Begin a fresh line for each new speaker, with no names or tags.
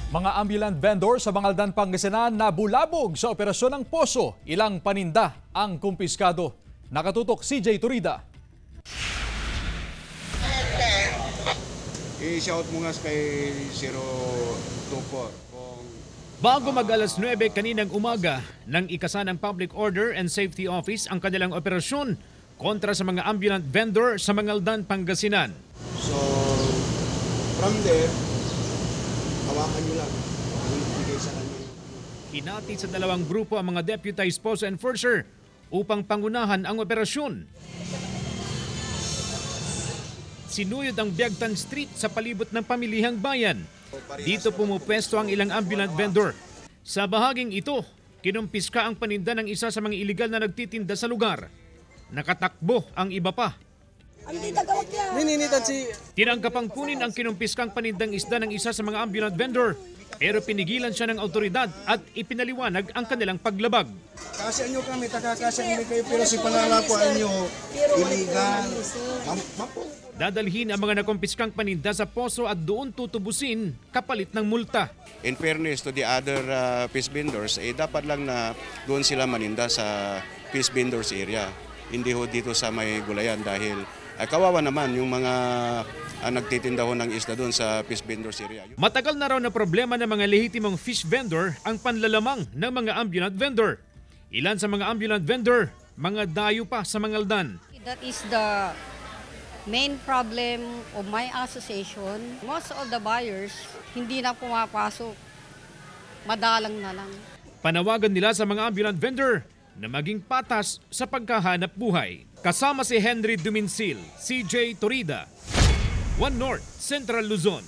Mga ambulant vendor sa Bangaldan, Pangasinan na bulabog sa operasyon ng poso. Ilang paninda ang kumpiskado. Nakatutok CJ Turida.
I-shout mo nga kay 024.
Bago mag-alas 9 kaninang umaga, nang ikasa ng Public Order and Safety Office ang kanilang operasyon kontra sa mga ambulant vendor sa Bangaldan, Pangasinan.
So, from there, hawakan nyo lang. Ibigay sa kanya.
Hinati sa dalawang grupo ang mga deputized poso enforcer upang pangunahan ang operasyon. Sinuyod ang Biagtan Street sa palibot ng pamilihang bayan. Dito pumupwesto ang ilang ambulant vendor. Sa bahaging ito, kinumpiska ang paninda ng isa sa mga iligal na nagtitinda sa lugar. Nakatakbo ang iba pa. Tinangkapang kunin ang kinumpiskang panindang isda ng isa sa mga ambulant vendor, pero pinigilan siya ng autoridad at ipinaliwanag ang kanilang paglabag.
Kasi nyo kami, takakasya kayo, pero si panalakuan nyo, illegal.
Dadalhin ang mga nakumpiskang paninda sa poso at doon tutubusin kapalit ng multa.
In fairness to the other fish vendors, dapat lang na doon sila maninda sa fish vendors area. Hindi ho dito sa may gulayan dahil kawawa naman yung mga nagtitinda ho ng isda doon sa fish vendors area.
Matagal na raw na problema ng mga lehitimong fish vendor ang panlalamang ng mga ambulant vendor. Ilan sa mga ambulant vendor, mga dayo pa sa Bangaldan.
That is the main problem of my association. Most of the buyers hindi na pumapasok. Madalang na lang.
Panawagan nila sa mga ambulant vendor na maging patas sa pagkahanap buhay. Kasama si Henry Duminsil, CJ Turida, One North, Central Luzon.